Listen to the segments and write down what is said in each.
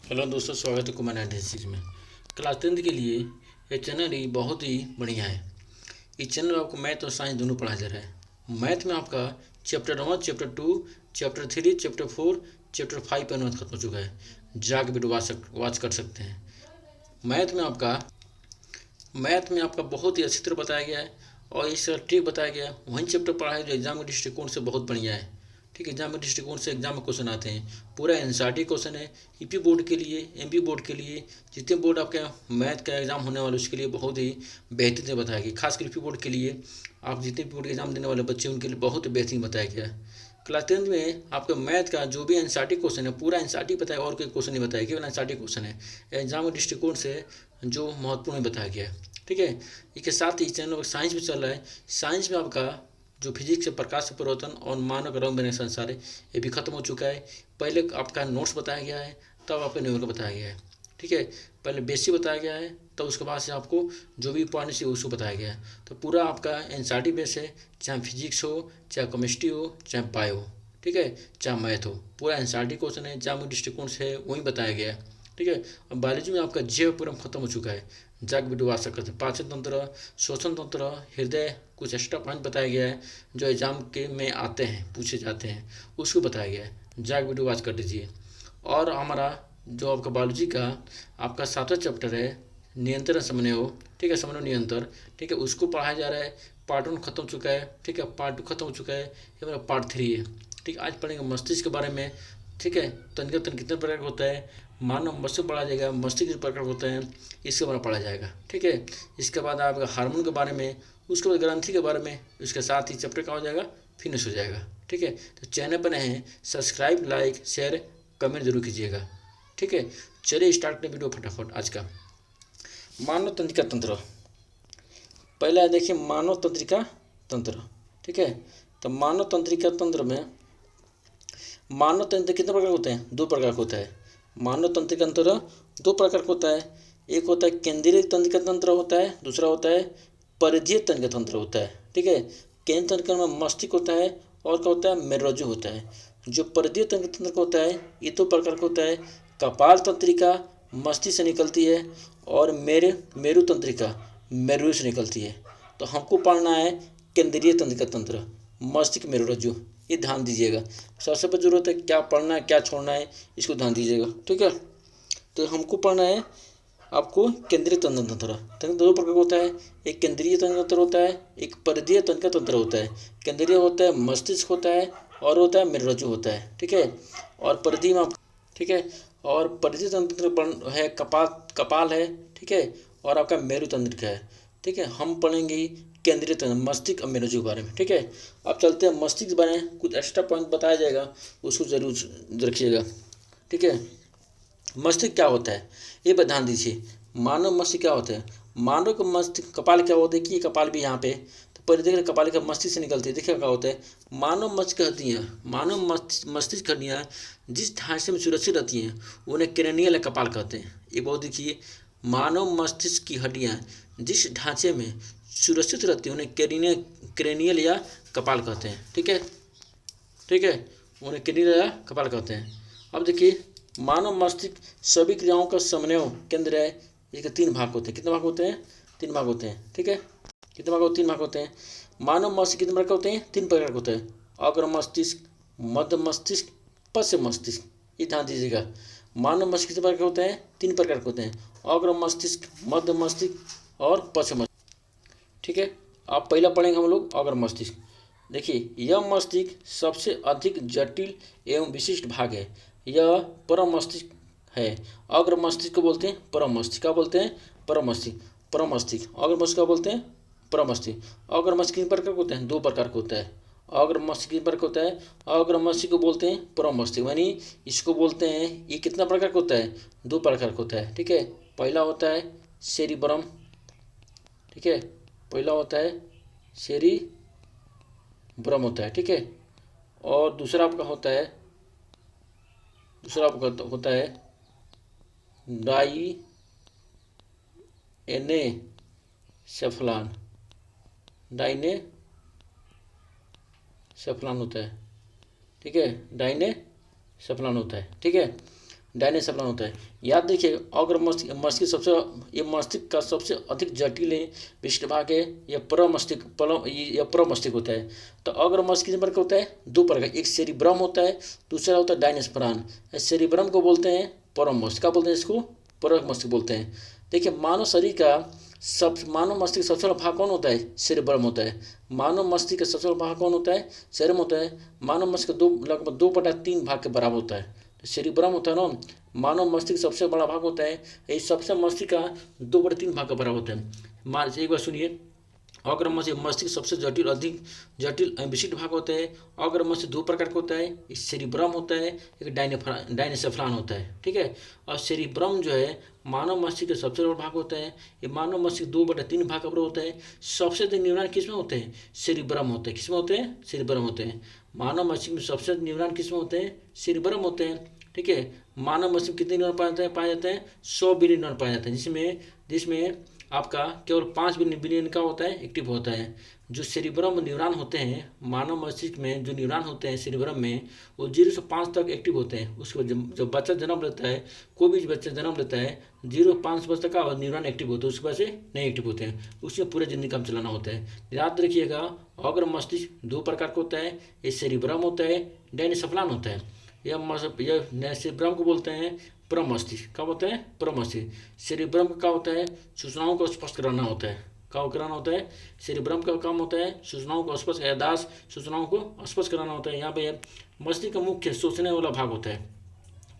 Hello दोस्तों, स्वागत है कुमार 96 में। क्लास 10 के लिए ये चैनल ही बहुत ही बढ़िया है। इस चैनल में आपको मैथ और साइंस दोनों पढ़ाया जा रहा है। मैथ में आपका chapter 1, chapter 2, chapter 3, chapter 4, chapter 5 पर मैथ खत्म हो चुका है। जाके वीडियो वॉच कर सकते हैं। मैथ में आपका मैथ में आपका बहुत ही अच्छी तरह बताया गया है और इसका ट्रिक बताया गया है। वही चैप्टर पढ़ा है जो एग्जाम के दृष्टिकोण से बहुत बढ़िया है। ठीक है, एग्जाम के दृष्टिकोण से एग्जाम में क्वेश्चन आते हैं, पूरा एनसीईआरटी क्वेश्चन है। ईपी बोर्ड के लिए, एमपी बोर्ड के लिए, जितने बोर्ड आपके मैथ का एग्जाम होने वाले उसके लिए बहुत ही बेहतरीन से बताया गया। खासकर ईपी बोर्ड के लिए, आप जितने भी बोर्ड के एग्जाम देने वाले बच्चे उनके लिए बहुत बेहतरीन बताया गया है। क्लास 10 में आपका मैथ का जो भी एनसीईआरटी क्वेश्चन है पूरा एनसीईआरटी बताया, और कोई क्वेश्चन नहीं बताया, केवल एनसीईआरटी क्वेश्चन है। एग्जाम के दृष्टिकोण से जो महत्वपूर्ण बताया गया है। ठीक है, इसके साथ ही चैनल पर साइंस भी चल रहा है। साइंस में आपका जो फिजिक्स है, प्रकाश से परिवर्तन और मानव रंग बने संसार है, ये भी खत्म हो चुका है। पहले आपका नोट्स बताया गया है, तब आपका न्यूमेरिकल बताया गया है। ठीक है, पहले बेसिक बताया गया है, तब उसके बाद से आपको जो भी पॉइंट है उसको बताया गया है। तो पूरा आपका एनसीईआरटी बेस है, चाहे फिजिक्स हो, चाहे केमिस्ट्री हो, चाहे बायो हो। ठीक है, चाहे मैथ हो, पूरा एनसीईआरटी क्वेश्चन है, जहाँ दृष्टिकोण से वही बताया गया है। ठीक है, और बायोलॉजी में आपका जैव पूरा खत्म हो चुका है। जाग वीडियो आ सकते हैं। पाचन तंत्र, श्वसन तंत्र, हृदय, कुछ एक्स्ट्रा पॉइंट बताया गया है जो एग्जाम के में आते हैं, पूछे जाते हैं, उसको बताया गया है। जाग वीडियो वॉच कर दीजिए। और हमारा जो आपका बायोलॉजी का आपका 7वां चैप्टर है, नियंत्रण समन्वय। ठीक है, समन्वय नियंत्रण। ठीक है, उसको पढ़ाया जा रहा है। पार्ट 1 खत्म हो चुका है। ठीक है, पार्ट 2 खत्म हो चुका है, ये मेरा पार्ट 3 है। ठीक, आज पढ़ेंगे मस्तिष्क के बारे में। ठीक है, तंत्र तंत्र कितने प्रकार का होता है, मानव मस्तिष्क पढ़ा जाएगा, मस्तिष्क किस प्रकार होता है, इसके बारे में पढ़ा जाएगा। ठीक है, इसके बाद आपका हार्मोन के बारे में, उसके बाद ग्रंथि के बारे में, उसके साथ ही चैप्टर का हो जाएगा, फिनिश हो जाएगा। ठीक है, तो चैनल पर नए हैं, सब्सक्राइब, लाइक, शेयर, कमेंट जरूर कीजिएगा। ठीक है, चलिए स्टार्ट करें वीडियो फटाफट आज का। मानव तंत्रिका तंत्र, पहला देखिए मानव तंत्रिका तंत्र। ठीक है, तो मानव तंत्रिका तंत्र में मानव तंत्र कितने प्रकार के होते हैं? 2 प्रकार का होता है। मानव तंत्रिका तंत्र 2 प्रकार का होता है। एक होता है केंद्रीय तंत्रिका तंत्र होता है, दूसरा होता है परिधीय तंत्रिका तंत्र होता है। ठीक है, केंद्रीय तंत्रिका में मस्तिष्क होता है और क्या होता है, मेरुरज्जु होता है। जो परिधीय तंत्रिका तंत्र होता है ये 2 प्रकार का होता है। कपाल तंत्रिका मस्तिष्क से निकलती है और मेरु तंत्रिका मेरु से निकलती है। तो हमको पढ़ना है केंद्रीय तंत्रिका तंत्र, मस्तिष्क मेरुरज्जु, ये ध्यान दीजिएगा। सबसे पहले जरूरत है क्या पढ़ना है क्या छोड़ना है, इसको ध्यान दीजिएगा। ठीक है, तो हमको पढ़ना है आपको केंद्रीय तंत्र तंत्र। तंत्र 2 प्रकार का होता है, एक केंद्रीय तंत्र तंत्र होता है, एक परिधीय तंत्र तंत्र होता है। केंद्रीय होता है मस्तिष्क होता है और होता है मेरुरज्जु होता है। ठीक है, और परिधि में ठीक है, और परिधीय तंत्र है कपाल है। ठीक है, और आपका मेरु तंत्र का है। ठीक है, हम पढ़ेंगे केंद्रीय तंत्र मस्तिष्क और मेरुरज्जु के बारे में। ठीक है, अब चलते हैं मस्तिष्क के बारे में, कुछ एक्स्ट्रा पॉइंट बताया जाएगा, उसको जरूर रखिएगा। ठीक है, मस्तिष्क क्या होता है ये पर ध्यान दीजिए। मानव मस्तिष्क क्या होता है? मानव का मस्तिष्क, कपाल क्या होता है, देखिए कपाल भी यहाँ पे, तो पहले देख रहे कपाल का मस्तिष्क से निकलती है। देखिए क्या होता है, मानव मस्तिष्क हड्डियाँ, मानव मस्तिष्क हड्डियाँ जिस ढांचे में सुरक्षित रहती हैं उन्हें क्रेनियल या कपाल कहते हैं। ये बहुत देखिए, मानव मस्तिष्क की हड्डियाँ जिस ढांचे में सुरक्षित रहती हैं उन्हें क्रेनियल या कपाल कहते हैं। ठीक है, ठीक है, उन्हें क्रेनियल या कपाल कहते हैं। अब देखिए, मानव मस्तिष्क सभी क्रियाओं का समन्वय केंद्र है। इसके 3 भाग होते हैं। कितने भाग होते हैं? 3 भाग होते हैं। ठीक है, कितने भाग होते हैं? 3 भाग होते हैं। मानव मस्तिष्क कितने प्रकार के होते हैं? 3 प्रकार के होते हैं। अग्र मस्तिष्क, मध्य मस्तिष्क, पश्च मस्तिष्क, ये ध्यान दीजिएगा। मानव मस्तिष्क कितने प्रकार के होते हैं? 3 प्रकार के होते हैं। अग्र मस्तिष्क, मध्य मस्तिष्क और पश्च मस्तिष्क। ठीक है, आप पहला पढ़ेंगे हम लोग अग्र मस्तिष्क। देखिए, यह मस्तिष्क सबसे अधिक जटिल एवं विशिष्ट भाग है। यह परम मस्तिष्क है। अग्र मस्तिष्क को बोलते हैं परम मस्तिष्क। क्या बोलते हैं? परम मस्तिष्क। परम मस्तिष्क, अग्र मस्तिष्क क्या बोलते हैं? परम मस्तिष्क। अग्र मस्तिष्क कितने प्रकार के होते हैं? 2 प्रकार का होता है। अग्र मस्तिष्क कितने प्रकार का होता है? अग्र मस्तिष्क को बोलते हैं परम मस्तिष्क, यानी इसको बोलते हैं, ये कितना प्रकार का होता है? 2 प्रकार का होता है। ठीक है, पहला होता है सेरिब्रम। ठीक है, पहला होता है सेरिब्रम होता है। ठीक है, और दूसरा आपका होता है, डाई एने सेफलान, डाइने सेफलान होता है। ठीक है, डाइने सेफलान होता है। ठीक है, डायनेसेफ्रॉन होता है। याद रखिए, अग्र मस्तिष्क सबसे, ये मस्तिष्क का सबसे अधिक जटिल विशिष्ट भाग है। यह प्रमस्तिष्क होता है। तो अग्र मस्तिष्क कितने प्रकार का होता है? 2 प्रकार, एक सेरिब्रम होता है, दूसरा होता है डायनेसेफ्रॉन। सेरिब्रम को बोलते हैं परम मस्तिष्क, क्या बोलते हैं इसको? परम मस्तिष्क बोलते हैं। देखिए, मानव शरीर का मानव मस्तिष्क सबसे बड़ा भाग कौन होता है? सेरिब्रम होता है। मानव मस्तिष्क का सबसे बड़ा भाग कौन होता है? सेरिब्रम होता है। मानव मस्तिष्क लगभग 2/3 भाग के बराबर होता है। तो सेरिब्रम होता है ना, मानव मस्तिष्क सबसे बड़ा भाग होता है। ये सबसे मस्तिष्क का 2/3 भाग का बराबर होता है। एक बार सुनिए, अग्र मस्तिष्क सबसे अधिक जटिल विशिष्ट भाग होते हैं। अग्र मस्तिष्क 2 प्रकार का होता है, एक सेरिब्रम होता है, एक डायनेसेफ्रॉन होता है। ठीक है। और सेरिब्रम जो है मानव मस्तिष्क का सबसे बड़ा भाग होता है। ये मानव मस्तिष्क 2/3 भाग का बराबर होता है। सबसे अधिक न्यूरॉन किस में होते हैं? सेरिब्रम होते हैं। किस में होते हैं? सेरिब्रम होते हैं। मानव मस्तिष्क में सबसे अधिक न्यूरॉन किस में होते हैं? सेरिब्रम होते हैं। ठीक है। मानव मस्तिष्क में कितने न्यूरॉन पाए जाते हैं? 100 बिलियन न्यूरॉन पाए जाते हैं, जिसमें आपका केवल 5 बिलियन का होता है एक्टिव होता है। जो सेरिब्रम न्यूरॉन होते हैं, मानव मस्तिष्क में जो न्यूरॉन होते हैं सेरिब्रम में, वो 0 से 5 तक एक्टिव होते हैं। उसके बाद जब बच्चा जन्म लेता है, कोई भी बच्चा जन्म लेता है, 0 से 5 वर्ष तक का न्यूरॉन एक्टिव होते हैं, उसके बाद से नहीं एक्टिव होते हैं। उसमें पूरे जिंदगी काम चलाना होता है। याद रखिएगा, अग्र मस्तिष्क 2 प्रकार का होता है, एक सेरिब्रम होता है, डायनेसेफ्रॉन होता है। यह सेरिब्रम को बोलते हैं प्रमस्तिष्क। क्या बोलते हैं? प्रमस्तिष्क। सेरिब्रम का क्या होता है? सूचनाओं को स्पष्ट कराना होता है। क्या कराना होता है? सेरिब्रम का काम होता है सूचनाओं को स्पष्ट, याददाश्त सूचनाओं को स्पष्ट कराना होता है। यहाँ पे मस्तिष्क का मुख्य सोचने वाला भाग होता है।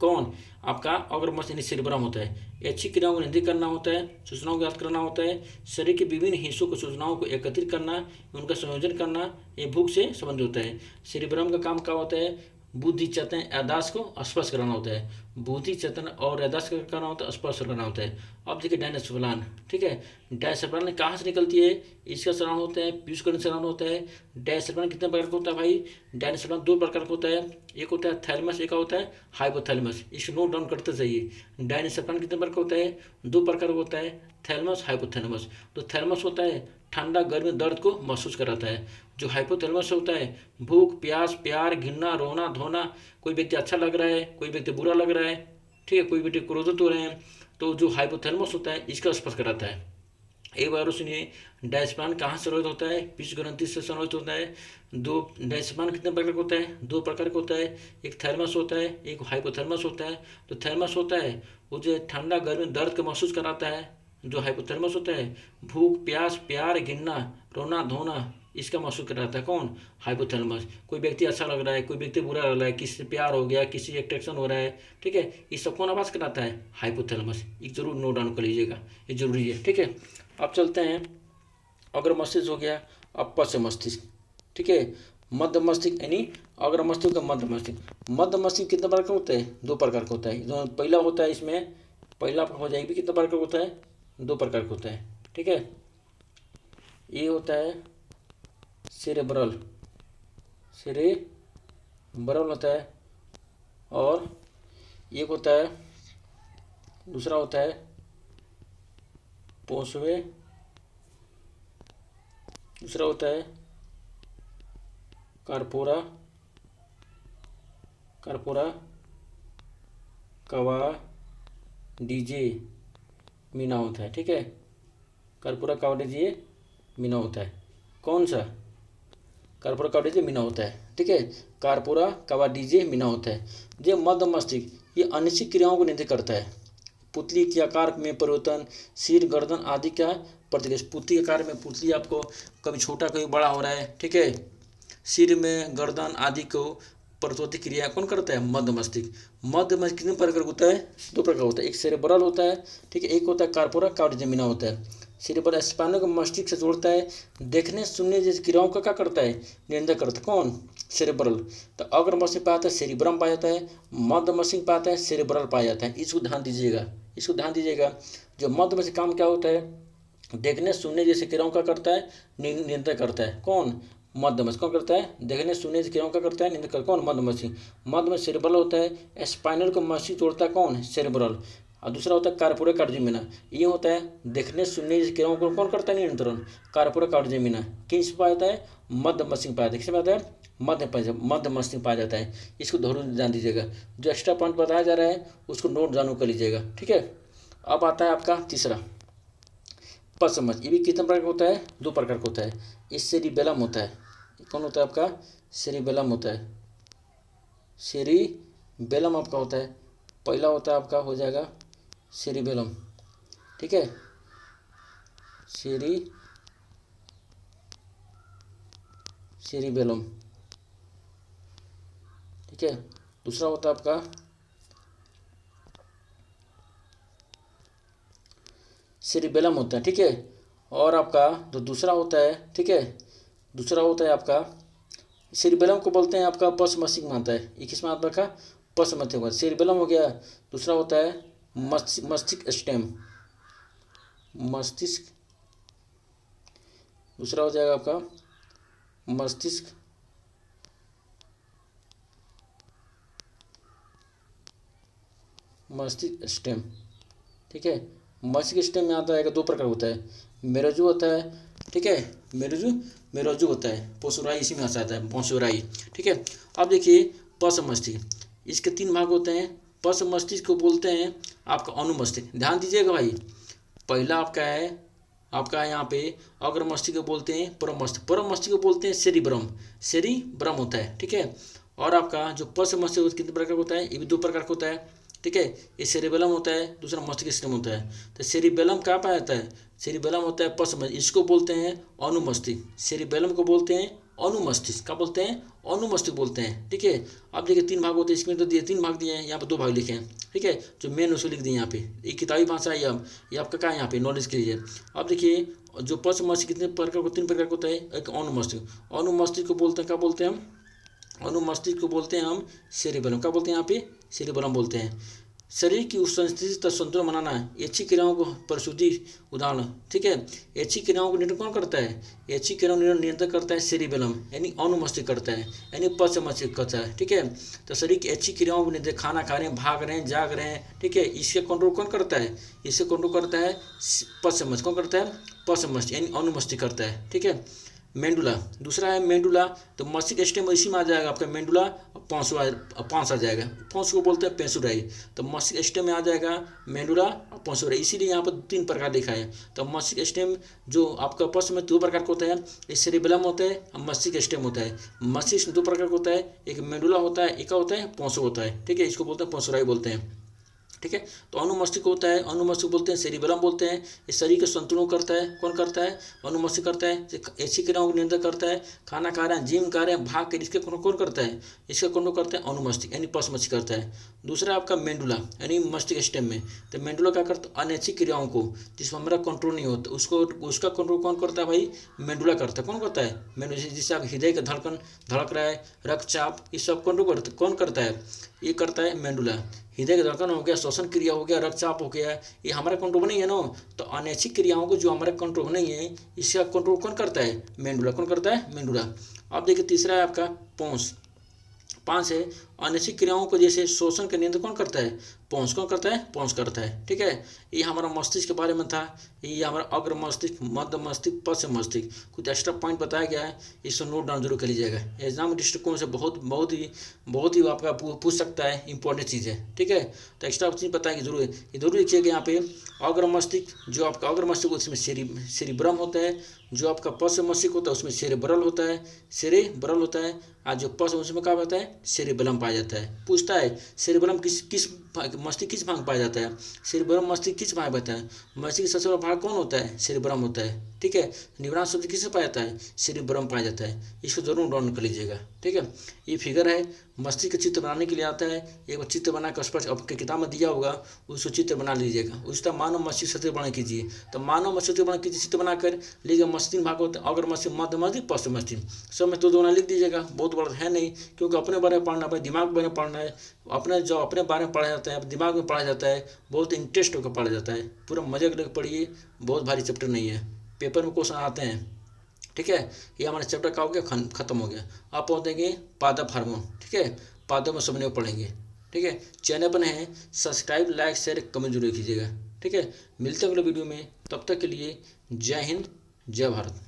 कौन? आपका अग्र मस्तिष्क सेरिब्रम होता है। ये अच्छी क्रियाओं को नियंत्रित करना होता है, सूचनाओं को याद करना होता है, शरीर के विभिन्न हिस्सों को सूचनाओं को एकत्रित करना, उनका संयोजन करना, ये भूख से संबंधित होता है। सेरिब्रम का काम क्या होता है? बुद्धि, चेतन, याददाश्त को स्पष्ट कराना होता है। बुद्धि, चेतन और याददाश्त का करना होता है, स्पष्ट करना होता है। अब देखिए डायनेसेफ्रॉन। ठीक है। डायनेसेफ्रॉन कहाँ से निकलती है? इसका श्रवण होता है, पीयूष श्रवण होता है। डायनेसेफ्रॉन कितने प्रकार का होता है भाई? डायनेसेफ्रॉन 2 प्रकार का होता है, एक होता है थैलेमस, एक होता है हाइपोथैलेमस। इसको नोट डाउन करते जाइए। डायनेसेफ्रॉन कितने प्रकार का होता है? 2 प्रकार का होता है, थैलेमस, हाइपोथैलेमस। तो थैलेमस होता है ठंडा गर्मी दर्द को महसूस कराता है। जो हाइपोथैलेमस होता है भूख, प्यास, प्यार, घृणा, रोना धोना, कोई व्यक्ति अच्छा लग रहा है, कोई व्यक्ति बुरा लग रहा है, ठीक है, कोई व्यक्ति क्रोधित हो रहे हैं, तो जो हाइपोथैलेमस होता है इसका स्पर्श कराता है। एक बार सुनिए, डायनेसेफ्रॉन कहाँ से संरोधित होता है? पीयूष ग्रंथि से संरोधित होता है। डायनेसेफ्रॉन कितने प्रकार का होता है? 2 प्रकार का होता है, एक थैलेमस होता है, एक हाइपोथैलेमस होता है। तो थैलेमस होता है वो जो ठंडा गर्मी दर्द को महसूस कराता है। जो हाइपोथैलेमस होता है भूख, प्यास, प्यार, घृणा, रोना धोना, इसका महसूस कराता है। कौन? हाइपोथैलेमस। कोई व्यक्ति अच्छा लग रहा है, कोई व्यक्ति बुरा लग रहा है, किसी से प्यार हो गया, किसी से अट्रैक्शन हो रहा है, ठीक है, ये सब कौन आवाज़ कराता है? हाइपोथैलेमस। ये जरूर नोट डाउन कर लीजिएगा, ये जरूरी है। ठीक है। अब चलते हैं, अग्र मस्तिष्क हो गया, अब पश्च मस्तिष्क। ठीक है। मध्य मस्तिष्क यानी अग्र मस्तिष्क का मध्य मस्तिष्क। मध्य मस्तिष्क कितने प्रकार का होता है? 2 प्रकार का होता है। जो पहला होता है, इसमें पहला हो जाएगी, कितने प्रकार का होता है? 2 प्रकार का होता है। ठीक है। ये होता है सेरेब्रल होता है, और एक होता है, दूसरा होता है पोस्वे, दूसरा होता है कार्पोरा कवाडिजे मीना होता है। ठीक है। कार्पोरा कवाडिजे मीना होता है। कौन सा? कार्पोरा कवाडिजे मीना होता है। ठीक है। कार्पोरा कवाडिजे मीना होता है। जो मध्य मस्तिष्क, ये अनिश्चित क्रियाओं को नियंत्रित करता है। पुतली के आकार में परिवर्तन, सिर, गर्दन आदि का प्रतिक्रिया। पुतली आकार में, पुतली आपको कभी छोटा कभी बड़ा हो रहा है, ठीक है, सिर में, गर्दन आदि को प्रतिवर्ती क्रिया कौन करता है? मध्य मस्तिष्क। मध्य मस्तिष्क कितने प्रकार होता है? 2 प्रकार होता है, एक सेरेब्रल होता है, ठीक है, एक होता है कार्पोरा कवाडिजे मीना होता है। सेरेब्रल स्पाइनल को मस्तिष्क से जोड़ता है, देखने सुनने जैसी क्रियाओं का क्या करता है? नियंत्रण करता है। कौन? सेरेब्रल। तो अग्र मस्तिष्क पाया जाता है सेरिब्रम पाया जाता है, मध्य मस्तिष्क पाया जाता है सेरेब्रल पाया जाता है। इसको ध्यान दीजिएगा। जो मध्य मस्तिष्क काम क्या होता है? देखने सुनने जैसे क्रियाओं का करता है, नियंत्रण करता है। कौन? मध्य मस्तिष्क। कौन करता है? देखने सुनने की क्रियाओं का करता है, नियंत्रण करता है। कौन? मध्य मस्तिष्क। मध्य में सेरेब्रल होता है, स्पाइनल को मस्तिष्क जोड़ता है। कौन? सेरेब्रल। और दूसरा होता है कार्पोरे कार्डियोमिना। ये होता है देखने सुनने की क्रियाओं को कौन करता है नियंत्रण, कार्पोरे कार्डियोमिना। किस पाया जाता है, मध्य मस्तिष्क पाया जाता है। किसमें पाया जाता है, मध्य मस्तिष्क पाया जाता है। इसको जरूर जान दीजिएगा, जो एक्स्ट्रा पॉइंट बताया जा रहा है उसको नोट जानू कर लीजिएगा, ठीक है। अब आता है आपका तीसरा पश्च मस्तिष्क। ये भी कितने प्रकार का होता है, 2 प्रकार का होता है। ये सेरिबेलम होता है, कौन होता है आपका, सेरिबेलम होता है। सेरिबेलम आपका होता है, पहला होता है आपका हो जाएगा सेरिबेलम, ठीक है, सेरिबेलम, ठीक है। दूसरा होता है आपका सेरिबेलम होता है, ठीक है। और आपका जो दूसरा होता है, ठीक है, दूसरा होता है आपका सेरिबेलम को बोलते हैं आपका पश्च मस्तिष्क में आता है। ये किस में आता है, पश्च मस्तिष्क में, सेरिबेलम हो गया। दूसरा होता है मस्तिष्क स्टेम, मस्तिष्क, दूसरा हो जाएगा आपका मस्तिष्क स्टेम, ठीक है। मस्तिष्क स्टेम में आता है 2 प्रकार होता है, मेरोजू होता है, ठीक है, मेरोजू होता है, पोसुराई इसी में आ जाता है, पोसुराई, ठीक है। अब देखिए पश्च मस्तिष्क, इसके 3 भाग होते हैं। पश्च मस्तिष्क को बोलते हैं आपका अनुमस्तिष्क, ध्यान दीजिएगा भाई। पहला आपका है आपका यहाँ पे अग्र मस्तिष्क को बोलते हैं परम मस्तिष्क, परम मस्तिष्क को बोलते हैं सेरिब्रम होता है, ठीक है। और आपका जो पश्च मस्तिष्क कितने प्रकार का होता है, ये भी 2 प्रकार का होता है, ठीक है। ये सेरिबेलम होता है, दूसरा मस्तिष्क स्टेम होता है। तो सेरिबेलम क्या पाया जाता है, सेरिबेलम होता है पश्च मस्तिष्क, इसको बोलते हैं अनुमस्तिष्क। सेरिबेलम को बोलते हैं अनुमस्तिष्क, क्या बोलते हैं, अनुमस्तिष्क बोलते हैं, ठीक है। अब देखिए 3 भाग होते हैं, इसमें तो दिए 3 भाग दिए हैं, यहाँ पर 2 भाग लिखे हैं, ठीक है। जो मेन उसको लिख दिए यहाँ पे, ये किताबी भाषा है, ये आपका क्या है यहाँ पे नॉलेज के लिए। अब देखिए जो पश्च मस्तिष्क कितने प्रकार को, 3 प्रकार का होता है। एक अनुमस्तिष्क को बोलते हैं, क्या बोलते हैं हम, अनुमस्तिष्क को बोलते हैं हम सेरिबेलम, क्या बोलते हैं यहाँ पे, सेरिबेलम बोलते हैं। शरीर की उस संस्थिति तथा संतुलन बनाना है, ऐच्छिक क्रियाओं को प्रसूति उदाहरण, ठीक है। ऐच्छिक क्रियाओं को नियंत्रण कौन करता है, ऐच्छिक क्रियाओं नियंत्रण करता है सेरिबेलम, यानी अनुमस्तिष्क करता है, यानी पश्च मस्तिष्क करता है, ठीक है। तो शरीर की ऐच्छिक क्रियाओं को नियंत्रण, खाना खा रहे हैं, भाग रहे हैं, जाग रहे हैं, ठीक है, इसके कंट्रोल कौन करता है, इससे कंट्रोल करता है पश्च मस्तिष्क, कौन करता है, पश्च मस्तिष्क यानी अनुमस्तिष्क करता है, ठीक है। मेंडुला, दूसरा है मेंडुला, तो मस्तिष्क स्टेम इसी में आ जाएगा आपका मेंडुला, पाँच आ जाएगा, पाँच को बोलते हैं पेंसुराई। तो मस्तिष्क स्टेम में आ जाएगा मेंडुला और पेंसुराई, इसीलिए यहाँ पर 3 प्रकार लिखा है। तो मस्तिष्क स्टेम जो आपका पश्च में 2 प्रकार का होता है, एक सेरिबेलम होता है और मस्तिष्क स्टेम होता है। मस्तिष्क 2 प्रकार का होता है, एक मेंडुला होता है, एक होता है पेंसु होता है, ठीक है, इसको बोलते हैं पेंसुराई बोलते हैं, ठीक है। तो अनुमस्तिष्क होता है, अनुमस्तिष्क बोलते हैं, सेरिबेलम बोलते हैं। इस शरीर के संतुलन करता है, कौन करता है, अनुमस्तिष्क करता है। ऐच्छिक क्रियाओं को नियंत्रण करता है, खाना खा रहे हैं, जिम कर रहे हैं, भाग कर, इसके कौन करता है, इसका कौन करता है, अनुमस्तिष्क यानी पश्च मस्तिष्क करता है। दूसरा आपका मेंडुला यानी मस्तिष्क स्टेम में, तो मेंडुला क्या करता है, अनैच्छिक क्रियाओं को जिसमें हमारा कंट्रोल नहीं होता उसको, उसका कंट्रोल कौन करता है भाई, मेंडुला करता है। कौन करता है, मेंडुला, जिससे आप हृदय का धड़कन धड़क रहा है, रक्तचाप, ये सब कंट्रोल करता कौन करता है, ये करता है मेंडुला। हृदय का धड़कन हो गया, श्वसन क्रिया हो गया, रक्तचाप हो गया, ये हमारा कंट्रोल नहीं है ना। तो अनैच्छिक क्रियाओं को जो हमारे कंट्रोल नहीं है, इसका कंट्रोल कौन करता है, मेंडुला, कौन करता है, मेंडुला। अब देखिए तीसरा है आपका पोंस, 5 है अनैच्छिक क्रियाओं को जैसे शोषण का नियंत्रण कौन करता है, पोंस, कौन करता है, पोंस करता है, ठीक है। ये हमारा मस्तिष्क के बारे में था, ये हमारा अग्र मस्तिष्क, मध्य मस्तिष्क, पश्च मस्तिष्क, कुछ एक्स्ट्रा पॉइंट बताया गया है, इसको नोट डाउन जरूर कर लीजिएगा। एग्जाम दृष्टिकोण से बहुत ही आपका पूछ सकता है, इंपॉर्टेंट चीज़ है, ठीक है। तो एक्स्ट्रा चीज़ बताएंगे जरूर, ये जरूर लिखिएगा यहाँ पे। अग्र मस्तिष्क, जो आपका अग्र मस्तिष्क उसमें सेरिब्रम होता है, जो आपका पश्च मस्तिष्क होता है उसमें सेरेब्रल होता है, आज जो पश्च उसमें क्या होता है, सेरिबेलम पाया जाता है। पूछता है सेरिबेलम किस मस्तिष्क किस भाग पाया जाता है, सेरिबेलम मस्तिष्क किस भाग पाता है, मस्तिष्क सबसे बड़ा भाग कौन होता है, सेरिबेलम होता है, ठीक है। निवरान शब्द किससे पाया जाता है, सेरिबेलम पाया जाता है, इसको जरूर डाउन कर लीजिएगा, ठीक है। ये फिगर है, मस्तिष्क का चित्र बनाने के लिए आता है, एक बार चित्र बना कर स्पष्ट आपके किताब में दिया होगा, उसको चित्र बना लीजिएगा। उस तरह मानव मस्तिष्क सत्य बना कीजिए, तो मानव मस्तिष्क बना कीजिए, चित्र बनाकर लीजिए। मस्तिष्क भाग होता है अग्र मस्तिष्क, मध्य मस्तिष्क, पश्च मस्तिष्क, सब में 2 लिख दीजिएगा, बहुत बड़ा है नहीं, क्योंकि अपने बारे में पढ़ना, अपने दिमाग के बारे में पढ़ना है, अपने जो अपने बारे में पढ़ा जाता है, दिमाग में पढ़ा जाता है, बहुत इंटरेस्ट होकर पढ़ा जाता है, पूरा मजे करके पढ़िए, बहुत भारी चैप्टर नहीं है, पेपर में क्वेश्चन आते हैं, ठीक है। ये हमारा चैप्टर का हो गया, खत्म हो गया। आप पहुँचेंगे पादप हार्मोन, ठीक है, पादप में सबने पढ़ेंगे, ठीक है, चैनल पर है सब्सक्राइब, लाइक, शेयर, कमेंट जरूर कीजिएगा। ठीक है, मिलते हैं अगले वीडियो में, तब तक के लिए जय हिंद, जय भारत।